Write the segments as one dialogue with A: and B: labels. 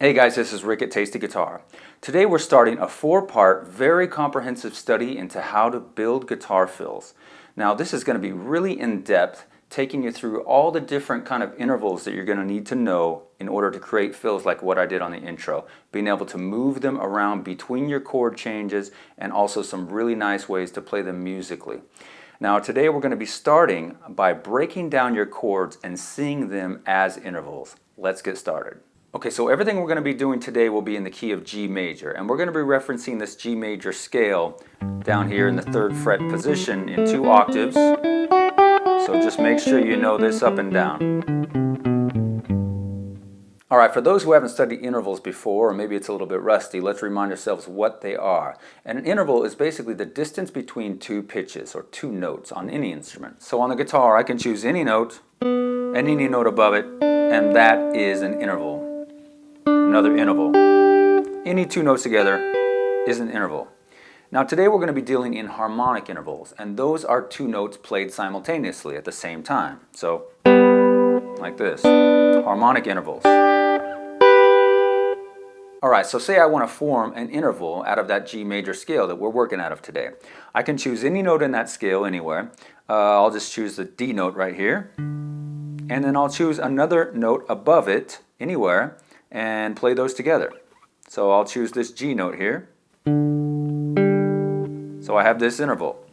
A: Hey guys, this is Rick at Tasty Guitar. Today we're starting a 4-part, very comprehensive study into how to build guitar fills. Now this is going to be really in-depth, taking you through all the different kind of intervals that you're going to need to know in order to create fills like what I did on the intro. Being able to move them around between your chord changes and also some really nice ways to play them musically. Now today we're going to be starting by breaking down your chords and seeing them as intervals. Let's get started. Okay, so everything we're going to be doing today will be in the key of G major, and we're going to be referencing this G major scale down here in the 3rd fret position in 2 octaves. So just make sure you know this up and down. Alright, for those who haven't studied intervals before, or maybe it's a little bit rusty, let's remind ourselves what they are. And an interval is basically the distance between 2 pitches, or 2 notes on any instrument. So on the guitar, I can choose any note, and any note above it, and that is an interval. Another interval. Any 2 notes together is an interval. Now today we're going to be dealing in harmonic intervals, and those are 2 notes played simultaneously at the same time. So, like this. Harmonic intervals. Alright, so say I want to form an interval out of that G major scale that we're working out of today. I can choose any note in that scale anywhere. I'll just choose the D note right here. And then I'll choose another note above it anywhere and play those together. So I'll choose this G note here. So I have this interval.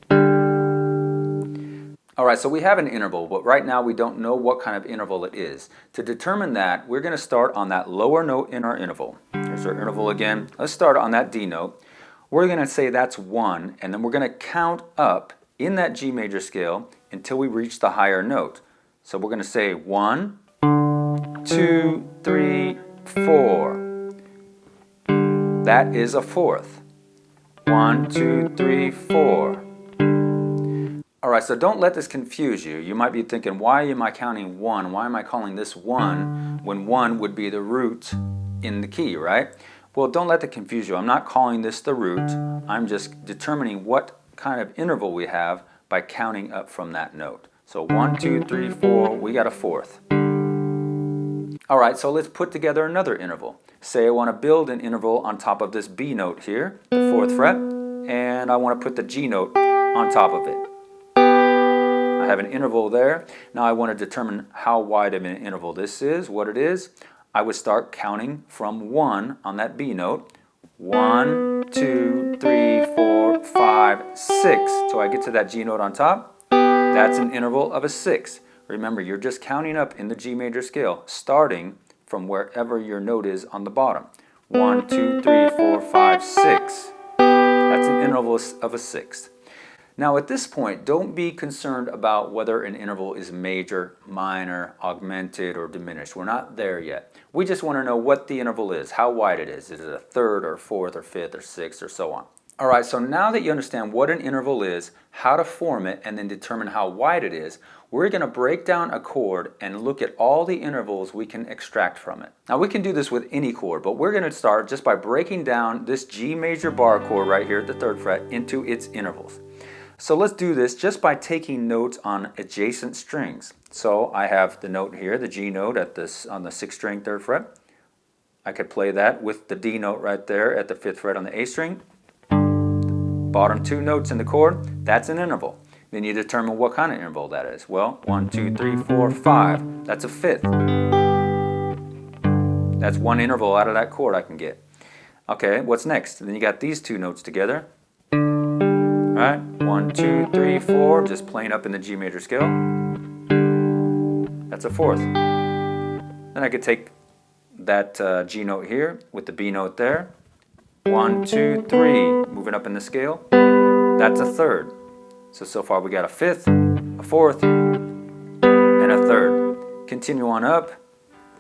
A: Alright, so we have an interval, but right now we don't know what kind of interval it is. To determine that, we're going to start on that lower note in our interval. Here's our interval again. Let's start on that D note. We're going to say that's 1, and then we're going to count up in that G major scale until we reach the higher note. So we're going to say 1, 2, 3, 4. That is a 4th. 1, 2, 3, 4. Alright, so don't let this confuse you. You might be thinking, why am I counting 1? Why am I calling this 1 when 1 would be the root in the key, right? Well, don't let that confuse you. I'm not calling this the root. I'm just determining what kind of interval we have by counting up from that note. So 1, 2, 3, 4, we got a 4th. Alright, so let's put together another interval. Say I want to build an interval on top of this B note here, the 4th fret, and I want to put the G note on top of it. I have an interval there. Now I want to determine how wide of an interval this is, what it is. I would start counting from 1 on that B note. 1, 2, 3, 4, 5, 6. So I get to that G note on top. That's an interval of a 6. Remember, you're just counting up in the G major scale, starting from wherever your note is on the bottom. 1, 2, 3, 4, 5, 6. That's an interval of a 6. Now at this point, don't be concerned about whether an interval is major, minor, augmented, or diminished. We're not there yet. We just want to know what the interval is, how wide it is. Is it a 3rd or 4th or 5th or 6th or so on? Alright, so now that you understand what an interval is, how to form it, and then determine how wide it is, we're going to break down a chord and look at all the intervals we can extract from it. Now we can do this with any chord, but we're going to start just by breaking down this G major bar chord right here at the 3rd fret into its intervals. So let's do this just by taking notes on adjacent strings. So I have the note here, the G note on the 6th string 3rd fret. I could play that with the D note right there at the 5th fret on the A string. Bottom 2 notes in the chord, that's an interval. Then you determine what kind of interval that is. Well, 1, 2, 3, 4, 5. That's a 5th. That's one interval out of that chord I can get. Okay, what's next? Then you got these 2 notes together. Alright, 1, 2, 3, 4, just playing up in the G major scale. That's a 4th. Then I could take that G note here with the B note there. 1, 2, 3, moving up in the scale. That's a 3rd. So far we got a 5th, a 4th, and a 3rd. Continue on up.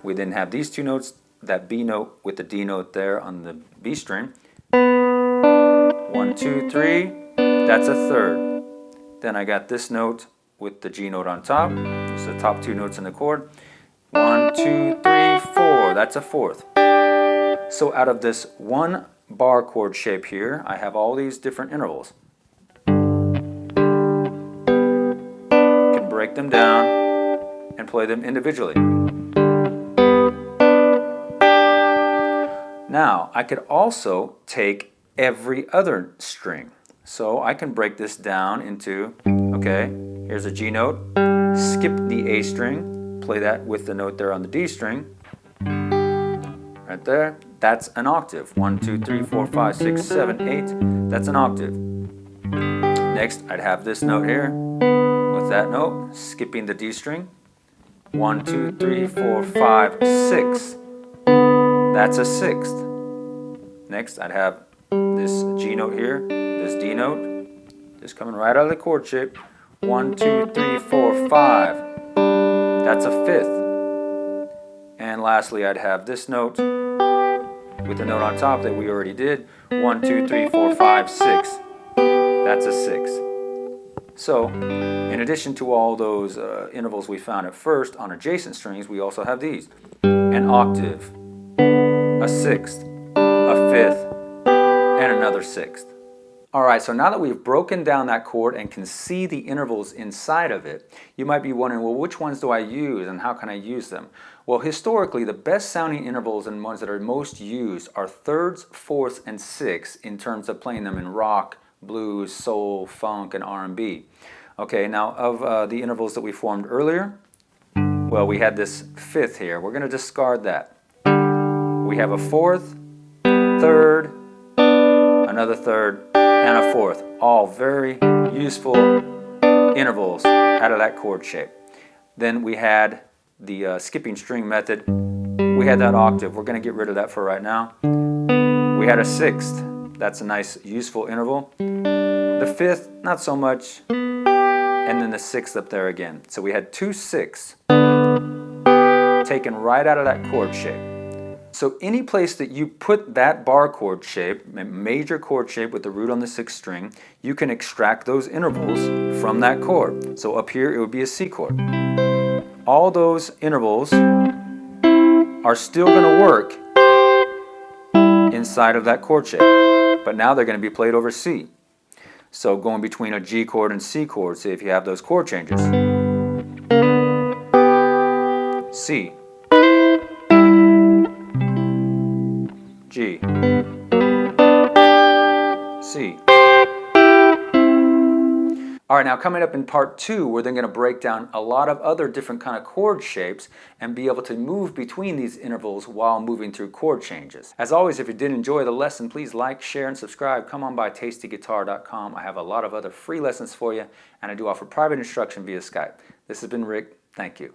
A: We then have these 2 notes, that B note with the D note there on the B string. 1, 2, 3, that's a 3rd. Then I got this note with the G note on top. It's the top 2 notes in the chord. 1, 2, 3, 4, that's a 4th. So out of this one bar chord shape here, I have all these different intervals. You can break them down and play them individually. Now, I could also take every other string. So I can break this down into, okay, here's a G note, skip the A string, play that with the note there on the D string, right there, that's an octave. 1, 2, 3, 4, 5, 6, 7, 8, that's an octave. Next, I'd have this note here, with that note, skipping the D string, 1, 2, 3, 4, 5, 6, that's a sixth. Next, I'd have this G note here, this D note, just coming right out of the chord shape. 1, 2, 3, 4, 5. That's a fifth. And lastly, I'd have this note with the note on top that we already did. 1, 2, 3, 4, 5, 6. That's a sixth. So, in addition to all those intervals we found at first on adjacent strings, we also have these. An octave, a sixth, a fifth, and another sixth. Alright, so now that we've broken down that chord and can see the intervals inside of it, you might be wondering, well, which ones do I use and how can I use them? Well, historically, the best sounding intervals and ones that are most used are thirds, fourths, and sixths in terms of playing them in rock, blues, soul, funk, and R&B. Okay, now of the intervals that we formed earlier, well, we had this fifth here. We're going to discard that. We have a fourth, third, another third, and a fourth. All very useful intervals out of that chord shape. Then we had the skipping string method. We had that octave. We're going to get rid of that for right now. We had a sixth. That's a nice useful interval. The fifth, not so much. And then the sixth up there again. So we had two sixths taken right out of that chord shape. So any place that you put that bar chord shape, major chord shape with the root on the sixth string, you can extract those intervals from that chord. So up here it would be a C chord. All those intervals are still going to work inside of that chord shape, but now they're going to be played over C. So going between a G chord and C chord, say if you have those chord changes. C, G, C. Alright, now coming up in part 2, we're then going to break down a lot of other different kind of chord shapes and be able to move between these intervals while moving through chord changes. As always, if you did enjoy the lesson, please like, share, and subscribe. Come on by TastyGuitar.com. I have a lot of other free lessons for you, and I do offer private instruction via Skype. This has been Rick. Thank you.